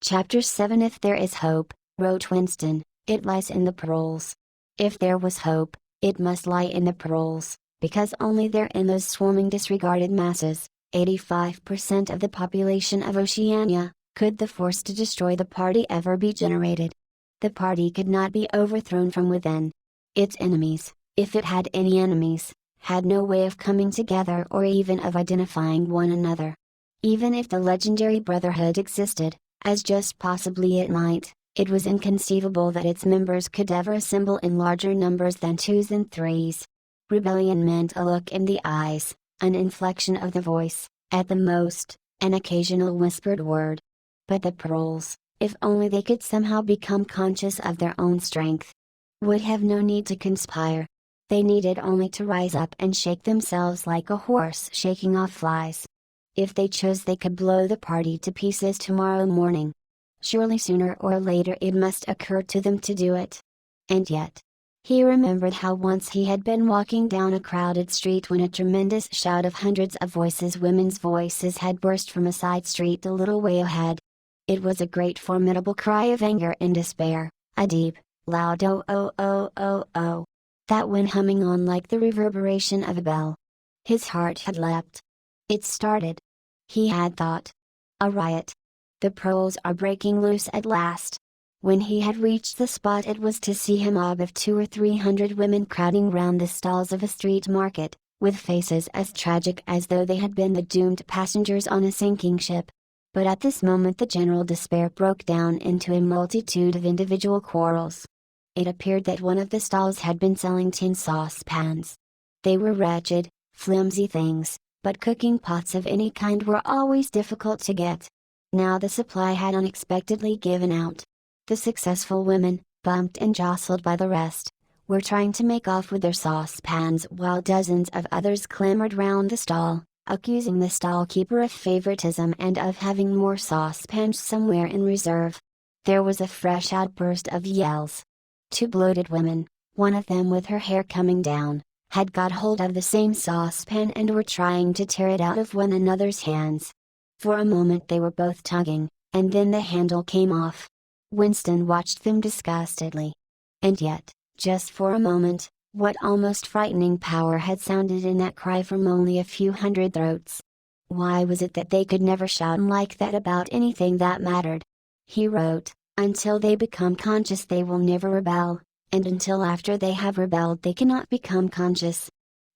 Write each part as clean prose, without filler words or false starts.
Chapter 7 If there is hope, wrote Winston, it lies in the paroles. If there was hope, it must lie in the paroles, because only there in those swarming disregarded masses, 85% of the population of Oceania, could the force to destroy the party ever be generated. The party could not be overthrown from within. Its enemies, if it had any enemies, had no way of coming together or even of identifying one another. Even if the legendary brotherhood existed, as just possibly it might, it was inconceivable that its members could ever assemble in larger numbers than twos and threes. Rebellion meant a look in the eyes, an inflection of the voice, at the most, an occasional whispered word. But the paroles, if only they could somehow become conscious of their own strength, would have no need to conspire. They needed only to rise up and shake themselves like a horse shaking off flies. If they chose, they could blow the party to pieces tomorrow morning. Surely sooner or later it must occur to them to do it. And yet, he remembered how once he had been walking down a crowded street when a tremendous shout of hundreds of voices, women's voices, had burst from a side street a little way ahead. It was a great formidable cry of anger and despair, a deep, loud oh oh oh oh oh, that went humming on like the reverberation of a bell. His heart had leapt. It started. He had thought. A riot. The paroles are breaking loose at last. When he had reached the spot, it was to see a mob of 200 or 300 women crowding round the stalls of a street market, with faces as tragic as though they had been the doomed passengers on a sinking ship. But at this moment the general despair broke down into a multitude of individual quarrels. It appeared that one of the stalls had been selling tin saucepans. They were wretched, flimsy things, but cooking pots of any kind were always difficult to get. Now the supply had unexpectedly given out. The successful women, bumped and jostled by the rest, were trying to make off with their saucepans, while dozens of others clamored round the stall, accusing the stall-keeper of favoritism and of having more saucepans somewhere in reserve. There was a fresh outburst of yells. Two bloated women, one of them with her hair coming down, had got hold of the same saucepan and were trying to tear it out of one another's hands. For a moment they were both tugging, and then the handle came off. Winston watched them disgustedly. And yet, just for a moment, what almost frightening power had sounded in that cry from only a few hundred throats? Why was it that they could never shout like that about anything that mattered? He wrote, until they become conscious they will never rebel, and until after they have rebelled they cannot become conscious.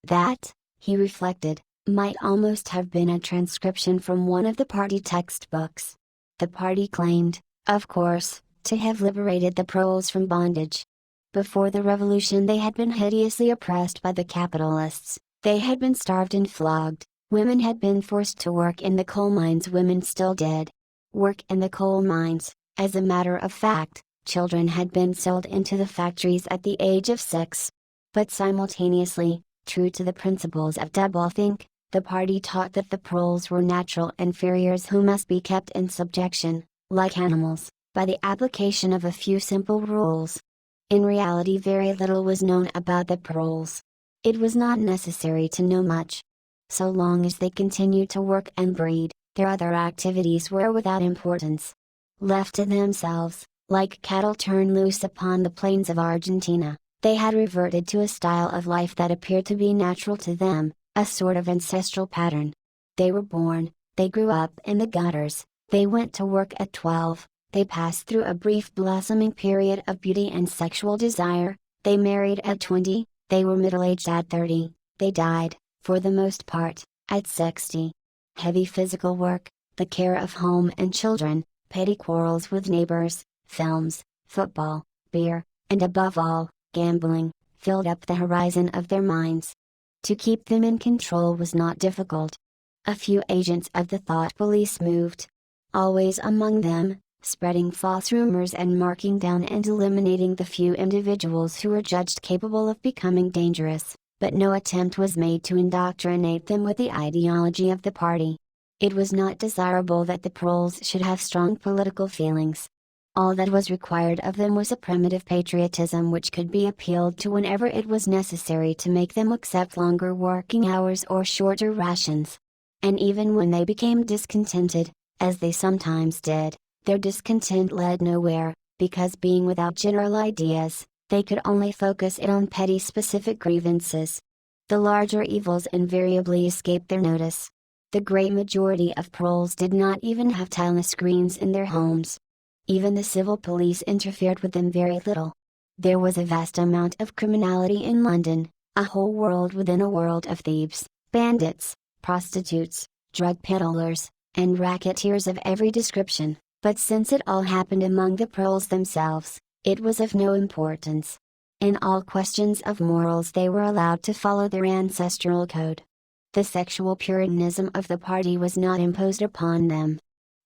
That, he reflected, might almost have been a transcription from one of the party textbooks. The party claimed, of course, to have liberated the proles from bondage. Before the revolution they had been hideously oppressed by the capitalists, they had been starved and flogged, women had been forced to work in the coal mines, women still did work in the coal mines. As a matter of fact, children had been sold into the factories at the age of 6. But simultaneously, true to the principles of doublethink, the party taught that the proles were natural inferiors who must be kept in subjection, like animals, by the application of a few simple rules. In reality, very little was known about the proles. It was not necessary to know much. So long as they continued to work and breed, their other activities were without importance. Left to themselves, like cattle turned loose upon the plains of Argentina, they had reverted to a style of life that appeared to be natural to them, a sort of ancestral pattern. They were born, they grew up in the gutters, they went to work at 12, they passed through a brief blossoming period of beauty and sexual desire, they married at 20, they were middle-aged at 30, they died, for the most part, at 60. Heavy physical work, the care of home and children, petty quarrels with neighbors, films, football, beer, and above all, gambling, filled up the horizon of their minds. To keep them in control was not difficult. A few agents of the thought police moved. Always among them, spreading false rumors and marking down and eliminating the few individuals who were judged capable of becoming dangerous, but no attempt was made to indoctrinate them with the ideology of the party. It was not desirable that the proles should have strong political feelings. All that was required of them was a primitive patriotism which could be appealed to whenever it was necessary to make them accept longer working hours or shorter rations. And even when they became discontented, as they sometimes did, Their discontent led nowhere, because being without general ideas, they could only focus it on petty specific grievances. The larger evils invariably escaped their notice. The great majority of proles did not even have telescreens in their homes. Even the civil police interfered with them very little. There was a vast amount of criminality in London, a whole world within a world of thieves, bandits, prostitutes, drug peddlers, and racketeers of every description, but since it all happened among the proles themselves, it was of no importance. In all questions of morals they were allowed to follow their ancestral code. The sexual puritanism of the party was not imposed upon them.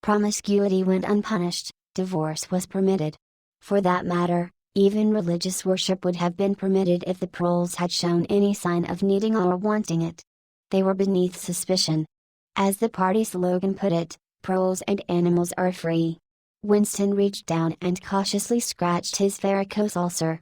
Promiscuity went unpunished, divorce was permitted. For that matter, even religious worship would have been permitted if the proles had shown any sign of needing or wanting it. They were beneath suspicion. As the party slogan put it, proles and animals are free. Winston reached down and cautiously scratched his varicose ulcer.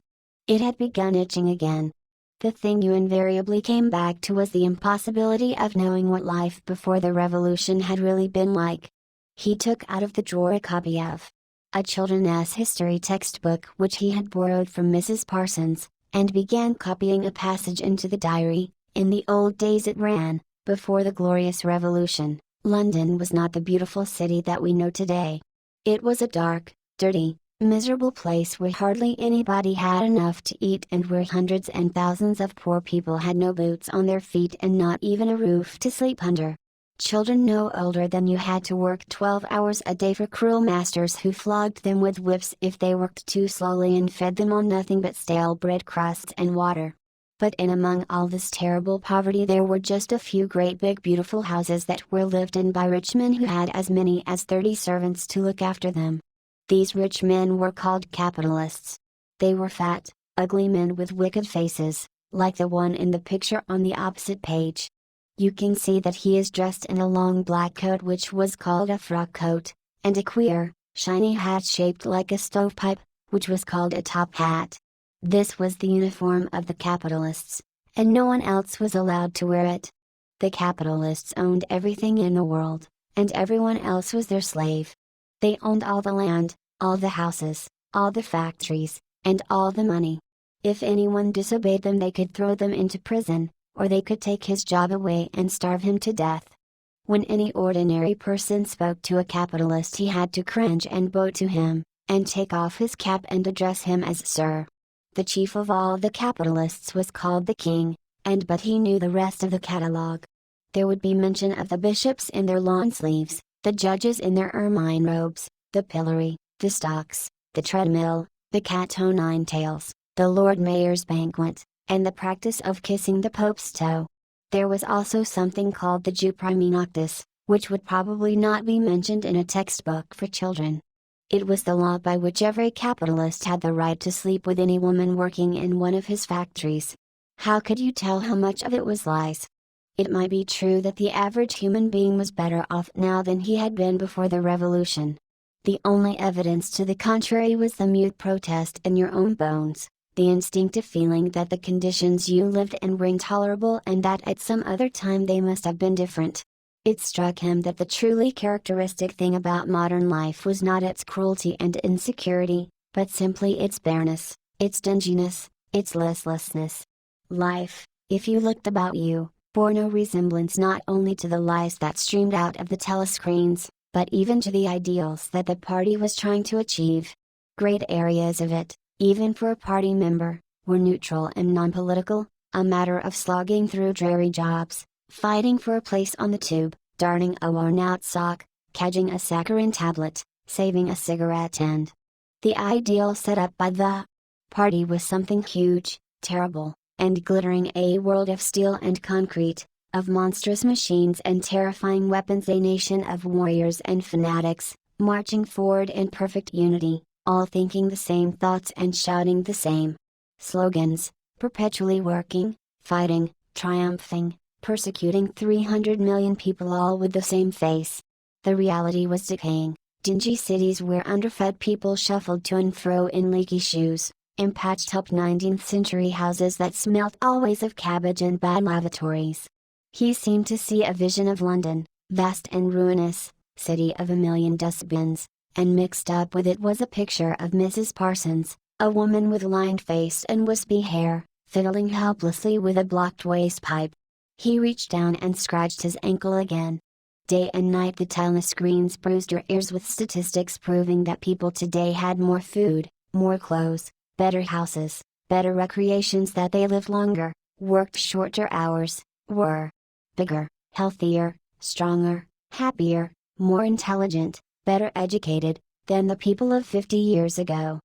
It had begun itching again. The thing you invariably came back to was the impossibility of knowing what life before the revolution had really been like. He took out of the drawer a copy of a children's history textbook which he had borrowed from Mrs. Parsons, and began copying a passage into the diary. In the old days it ran, before the glorious revolution, London was not the beautiful city that we know today. It was a dark, dirty, miserable place where hardly anybody had enough to eat and where hundreds and thousands of poor people had no boots on their feet and not even a roof to sleep under. Children no older than you had to work 12 hours a day for cruel masters who flogged them with whips if they worked too slowly and fed them on nothing but stale bread crusts and water. But in among all this terrible poverty there were just a few great big beautiful houses that were lived in by rich men who had as many as 30 servants to look after them. These rich men were called capitalists. They were fat, ugly men with wicked faces, like the one in the picture on the opposite page. You can see that he is dressed in a long black coat which was called a frock coat, and a queer, shiny hat shaped like a stovepipe, which was called a top hat. This was the uniform of the capitalists, and no one else was allowed to wear it. The capitalists owned everything in the world, and everyone else was their slave. They owned all the land, all the houses, all the factories, and all the money. If anyone disobeyed them they could throw them into prison, or they could take his job away and starve him to death. When any ordinary person spoke to a capitalist he had to cringe and bow to him, and take off his cap and address him as Sir. The chief of all the capitalists was called the king, but he knew the rest of the catalogue. There would be mention of the bishops in their lawn sleeves, the judges in their ermine robes, the pillory, the stocks, the treadmill, the cat o' nine tails, the Lord Mayor's banquet, and the practice of kissing the Pope's toe. There was also something called the Jew Primi Noctis, which would probably not be mentioned in a textbook for children. It was the law by which every capitalist had the right to sleep with any woman working in one of his factories. How could you tell how much of it was lies? It might be true that the average human being was better off now than he had been before the revolution. The only evidence to the contrary was the mute protest in your own bones, the instinctive feeling that the conditions you lived in were intolerable and that at some other time they must have been different. It struck him that the truly characteristic thing about modern life was not its cruelty and insecurity, but simply its bareness, its dinginess, its listlessness. Life, if you looked about you, bore no resemblance not only to the lies that streamed out of the telescreens, but even to the ideals that the party was trying to achieve. Great areas of it, even for a party member, were neutral and non-political, a matter of slogging through dreary jobs, fighting for a place on the tube, darning a worn-out sock, cadging a saccharine tablet, saving a cigarette end. The ideal set up by the party was something huge, terrible, and glittering, a world of steel and concrete, of monstrous machines and terrifying weapons, a nation of warriors and fanatics, marching forward in perfect unity, all thinking the same thoughts and shouting the same slogans, perpetually working, fighting, triumphing, persecuting 300 million people, all with the same face. The reality was decaying, dingy cities where underfed people shuffled to and fro in leaky shoes, in patched-up 19th century houses that smelt always of cabbage and bad lavatories. He seemed to see a vision of London, vast and ruinous, city of a million dustbins, and mixed up with it was a picture of Mrs. Parsons, a woman with lined face and wispy hair, fiddling helplessly with a blocked wastepipe. He reached down and scratched his ankle again. Day and night the telescreens bruised your ears with statistics proving that people today had more food, more clothes, better houses, better recreations, that they lived longer, worked shorter hours, were bigger, healthier, stronger, happier, more intelligent, better educated, than the people of 50 years ago.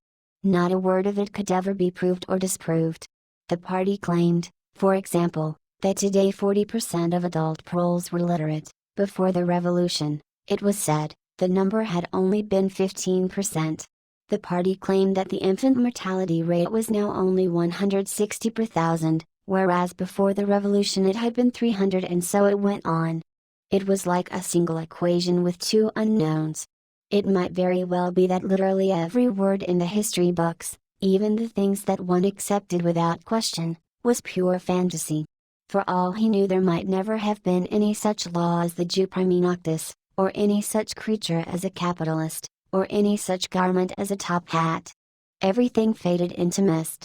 Not a word of it could ever be proved or disproved. The party claimed, for example, that today 40% of adult Poles were literate. Before the revolution, it was said, the number had only been 15%. The party claimed that the infant mortality rate was now only 160 per thousand, whereas before the revolution it had been 300, and so it went on. It was like a single equation with two unknowns. It might very well be that literally every word in the history books, even the things that one accepted without question, was pure fantasy. For all he knew, there might never have been any such law as the Jus Primi Noctis, or any such creature as a capitalist, or any such garment as a top hat. Everything faded into mist.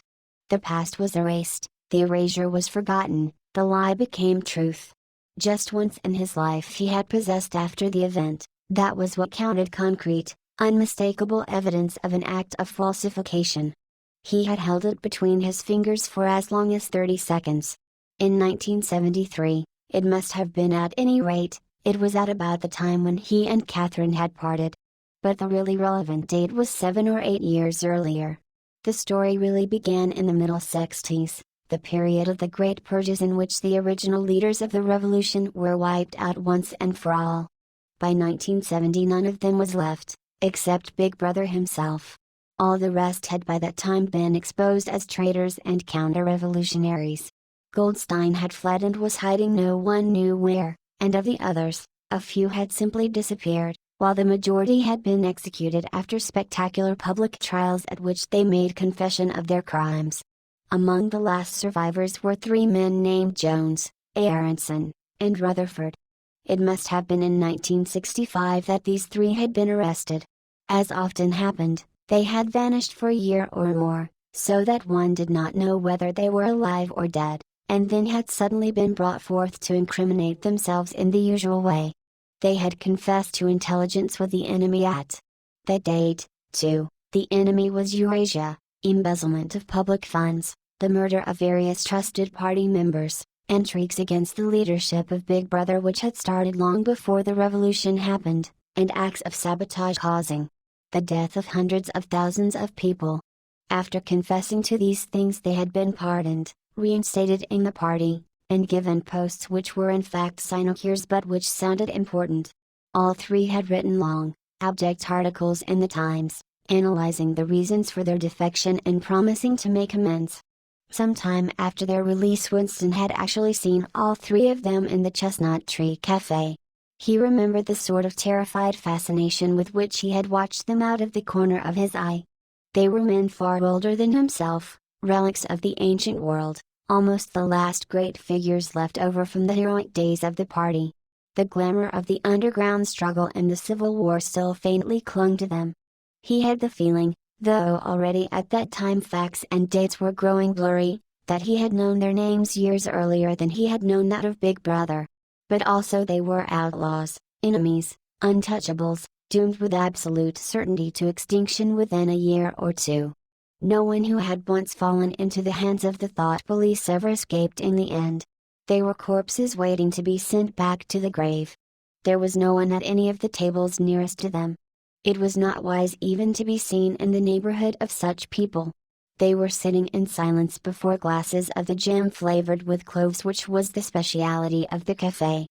The past was erased, the erasure was forgotten, the lie became truth. Just once in his life he had possessed after the event, that was what counted, concrete, unmistakable evidence of an act of falsification. He had held it between his fingers for as long as 30 seconds. In 1973, it must have been, at any rate, it was at about the time when he and Catherine had parted. But the really relevant date was 7 or 8 years earlier. The story really began in the middle 60s, the period of the Great Purges in which the original leaders of the revolution were wiped out once and for all. By 1970 none of them was left, except Big Brother himself. All the rest had by that time been exposed as traitors and counter-revolutionaries. Goldstein had fled and was hiding no one knew where, and of the others, a few had simply disappeared, while the majority had been executed after spectacular public trials at which they made confession of their crimes. Among the last survivors were 3 men named Jones, Aronson, and Rutherford. It must have been in 1965 that these 3 had been arrested. As often happened, they had vanished for a year or more, so that one did not know whether they were alive or dead, and then had suddenly been brought forth to incriminate themselves in the usual way. They had confessed to intelligence with the enemy at that date, too. The enemy was Eurasia, embezzlement of public funds, the murder of various trusted party members, intrigues against the leadership of Big Brother which had started long before the revolution happened, and acts of sabotage causing the death of hundreds of thousands of people. After confessing to these things they had been pardoned, reinstated in the party, and given posts which were in fact sinecures but which sounded important. All 3 had written long, abject articles in the Times, analyzing the reasons for their defection and promising to make amends. Sometime after their release Winston had actually seen all 3 of them in the Chestnut Tree Cafe. He remembered the sort of terrified fascination with which he had watched them out of the corner of his eye. They were men far older than himself, relics of the ancient world, almost the last great figures left over from the heroic days of the party. The glamour of the underground struggle and the Civil War still faintly clung to them. He had the feeling, though already at that time facts and dates were growing blurry, that he had known their names years earlier than he had known that of Big Brother. But also they were outlaws, enemies, untouchables, doomed with absolute certainty to extinction within a year or 2. No one who had once fallen into the hands of the thought police ever escaped in the end. They were corpses waiting to be sent back to the grave. There was no one at any of the tables nearest to them. It was not wise even to be seen in the neighborhood of such people. They were sitting in silence before glasses of the jam flavored with cloves which was the speciality of the cafe.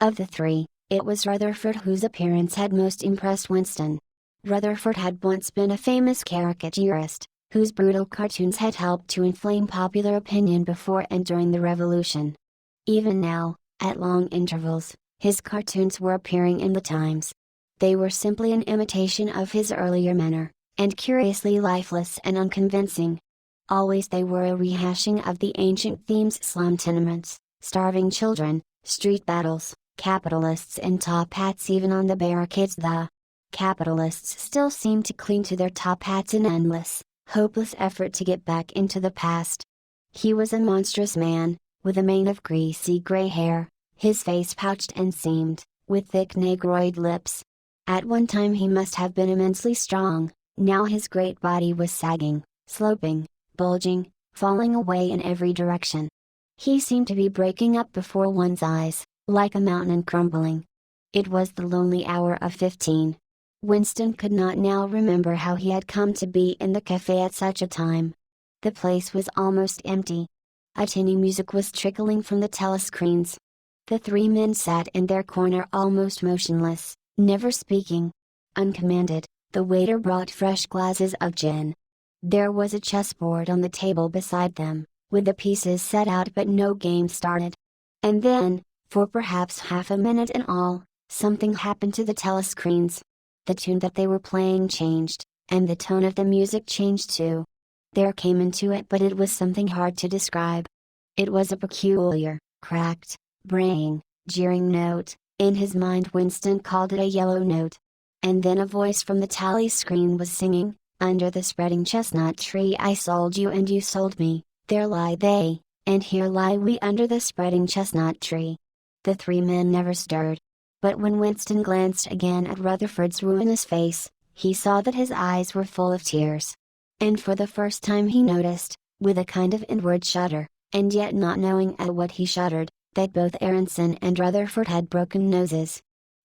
Of the 3, it was Rutherford whose appearance had most impressed Winston. Rutherford had once been a famous caricaturist, whose brutal cartoons had helped to inflame popular opinion before and during the Revolution. Even now, at long intervals, his cartoons were appearing in the Times. They were simply an imitation of his earlier manner, and curiously lifeless and unconvincing. Always they were a rehashing of the ancient themes: slum tenements, starving children, street battles, capitalists in top hats even on the barricades, the Capitalists still seem to cling to their top hats in endless, hopeless effort to get back into the past. He was a monstrous man, with a mane of greasy gray hair, his face pouched and seamed, with thick negroid lips. At one time he must have been immensely strong, now his great body was sagging, sloping, bulging, falling away in every direction. He seemed to be breaking up before one's eyes, like a mountain crumbling. It was the lonely hour of 15. Winston could not now remember how he had come to be in the cafe at such a time. The place was almost empty. A tinny music was trickling from the telescreens. The three men sat in their corner almost motionless, never speaking. Uncommanded, the waiter brought fresh glasses of gin. There was a chessboard on the table beside them, with the pieces set out but no game started. And then, for perhaps half a minute in all, something happened to the telescreens. The tune that they were playing changed, and the tone of the music changed too. There came into it, but it was something hard to describe. It was a peculiar, cracked, braying, jeering note. In his mind Winston called it a yellow note. And then a voice from the tally screen was singing, "Under the spreading chestnut tree I sold you and you sold me, there lie they, and here lie we under the spreading chestnut tree." The three men never stirred. But when Winston glanced again at Rutherford's ruinous face, he saw that his eyes were full of tears. And for the first time he noticed, with a kind of inward shudder, and yet not knowing at what he shuddered, that both Aronson and Rutherford had broken noses.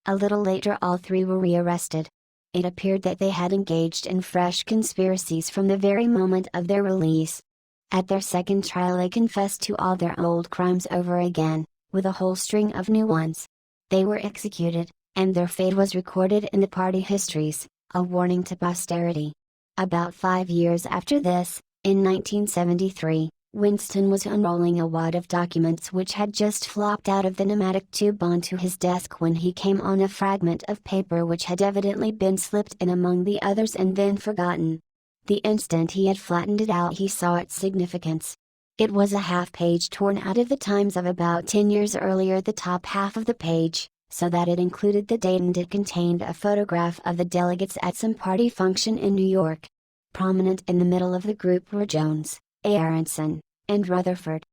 A little later all three were rearrested. It appeared that they had engaged in fresh conspiracies from the very moment of their release. At their second trial they confessed to all their old crimes over again, with a whole string of new ones. They were executed, and their fate was recorded in the party histories, a warning to posterity. About 5 years after this, in 1973, Winston was unrolling a wad of documents which had just flopped out of the pneumatic tube onto his desk when he came on a fragment of paper which had evidently been slipped in among the others and then forgotten. The instant he had flattened it out he saw its significance. It was a half-page torn out of the Times of about 10 years earlier, the top half of the page, so that it included the date, and it contained a photograph of the delegates at some party function in New York. Prominent in the middle of the group were Jones, Aronson, and Rutherford.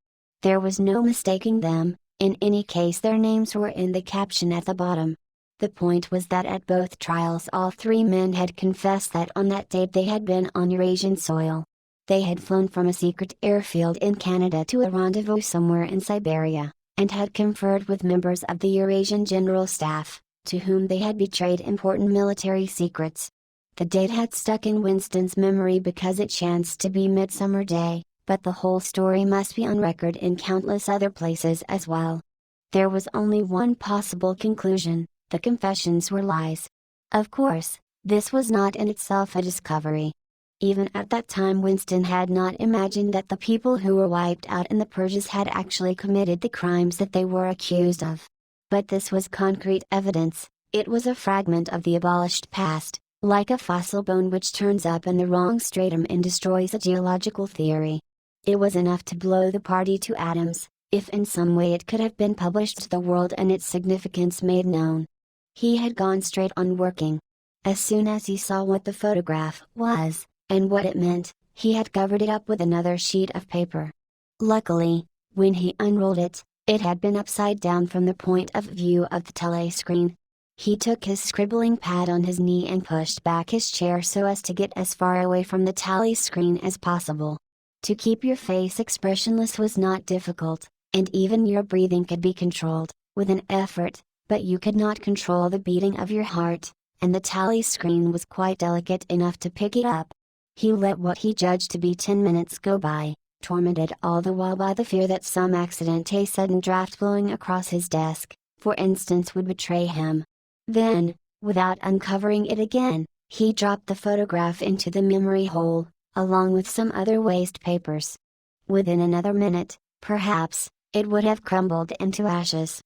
There was no mistaking them, in any case their names were in the caption at the bottom. The point was that at both trials all three men had confessed that on that date they had been on Eurasian soil. They had flown from a secret airfield in Canada to a rendezvous somewhere in Siberia, and had conferred with members of the Eurasian General Staff, to whom they had betrayed important military secrets. The date had stuck in Winston's memory because it chanced to be Midsummer Day, but the whole story must be on record in countless other places as well. There was only one possible conclusion: the confessions were lies. Of course, this was not in itself a discovery. Even at that time Winston had not imagined that the people who were wiped out in the purges had actually committed the crimes that they were accused of. But this was concrete evidence. It was a fragment of the abolished past, like a fossil bone which turns up in the wrong stratum and destroys a geological theory. It was enough to blow the party to atoms, if in some way it could have been published to the world and its significance made known. He had gone straight on working. As soon as he saw what the photograph was, and what it meant, he had covered it up with another sheet of paper. Luckily, when he unrolled it, it had been upside down from the point of view of the telescreen. He took his scribbling pad on his knee and pushed back his chair so as to get as far away from the tally screen as possible. To keep your face expressionless was not difficult, and even your breathing could be controlled, with an effort, but you could not control the beating of your heart, and the tally screen was quite delicate enough to pick it up. He let what he judged to be 10 minutes go by, tormented all the while by the fear that some accident, a sudden draft blowing across his desk, for instance, would betray him. Then, without uncovering it again, he dropped the photograph into the memory hole, along with some other waste papers. Within another minute, perhaps, it would have crumbled into ashes.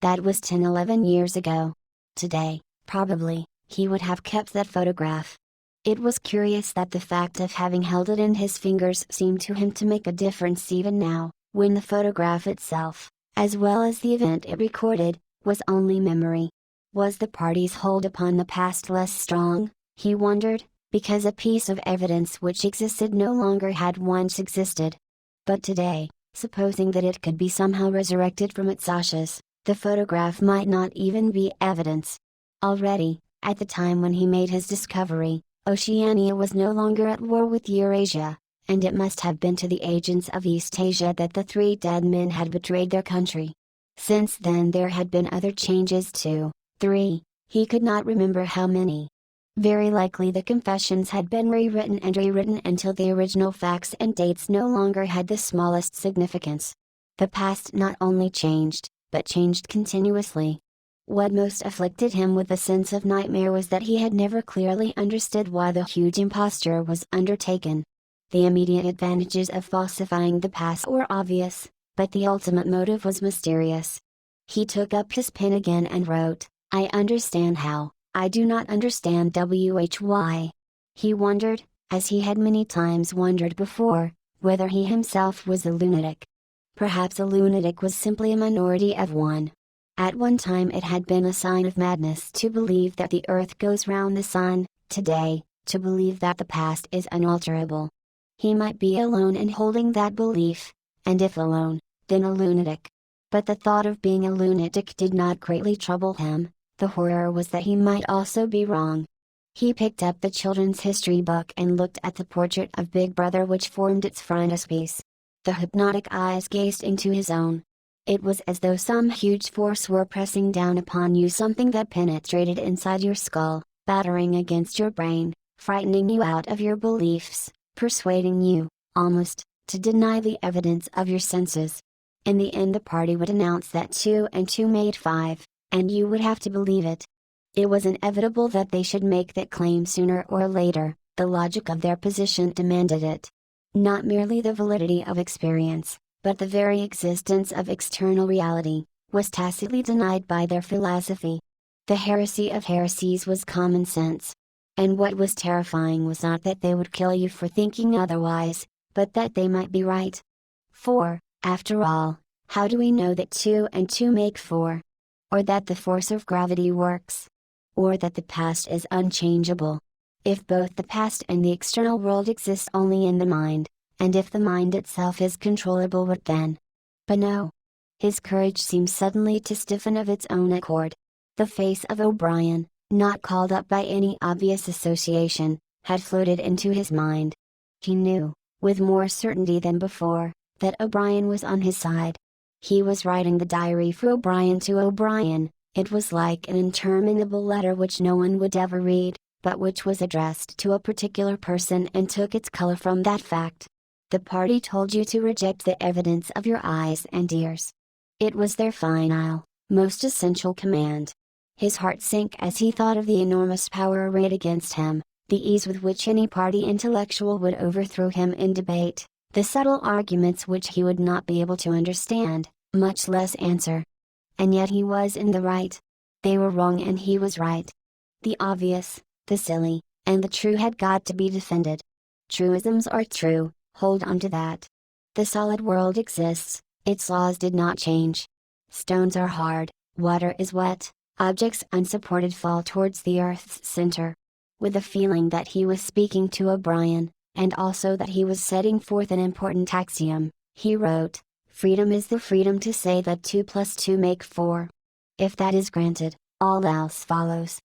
That was 11 years ago. Today, probably, he would have kept that photograph. It was curious that the fact of having held it in his fingers seemed to him to make a difference even now, when the photograph itself, as well as the event it recorded, was only memory. Was the party's hold upon the past less strong, he wondered, because a piece of evidence which existed no longer had once existed? But today, supposing that it could be somehow resurrected from its ashes, the photograph might not even be evidence. Already, at the time when he made his discovery, Oceania was no longer at war with Eurasia, and it must have been to the agents of East Asia that the three dead men had betrayed their country. Since then there had been other changes too, 3, he could not remember how many. Very likely the confessions had been rewritten and rewritten until the original facts and dates no longer had the smallest significance. The past not only changed, but changed continuously. What most afflicted him with a sense of nightmare was that he had never clearly understood why the huge imposture was undertaken. The immediate advantages of falsifying the past were obvious, but the ultimate motive was mysterious. He took up his pen again and wrote, "I understand how, I do not understand why." He wondered, as he had many times wondered before, whether he himself was a lunatic. Perhaps a lunatic was simply a minority of one. At one time it had been a sign of madness to believe that the earth goes round the sun, today, to believe that the past is unalterable. He might be alone in holding that belief, and if alone, then a lunatic. But the thought of being a lunatic did not greatly trouble him, the horror was that he might also be wrong. He picked up the children's history book and looked at the portrait of Big Brother which formed its frontispiece. The hypnotic eyes gazed into his own. It was as though some huge force were pressing down upon you, something that penetrated inside your skull, battering against your brain, frightening you out of your beliefs, persuading you, almost, to deny the evidence of your senses. In the end the party would announce that 2 and 2 made 5, and you would have to believe it. It was inevitable that they should make that claim sooner or later, the logic of their position demanded it. Not merely the validity of experience, but the very existence of external reality, was tacitly denied by their philosophy. The heresy of heresies was common sense. And what was terrifying was not that they would kill you for thinking otherwise, but that they might be right. For, after all, how do we know that 2 and 2 make 4? Or that the force of gravity works? Or that the past is unchangeable? If both the past and the external world exist only in the mind, and if the mind itself is controllable, what then? But no. His courage seemed suddenly to stiffen of its own accord. The face of O'Brien, not called up by any obvious association, had floated into his mind. He knew, with more certainty than before, that O'Brien was on his side. He was writing the diary for O'Brien to O'Brien. It was like an interminable letter which no one would ever read, but which was addressed to a particular person and took its color from that fact. The party told you to reject the evidence of your eyes and ears. It was their final, most essential command. His heart sank as he thought of the enormous power arrayed against him, the ease with which any party intellectual would overthrow him in debate, the subtle arguments which he would not be able to understand, much less answer. And yet he was in the right. They were wrong and he was right. The obvious, the silly, and the true had got to be defended. Truisms are true, hold on to that. The solid world exists, its laws did not change. Stones are hard, water is wet, objects unsupported fall towards the earth's center. With the feeling that he was speaking to O'Brien, and also that he was setting forth an important axiom, he wrote, "Freedom is the freedom to say that 2 plus 2 make 4. If that is granted, all else follows.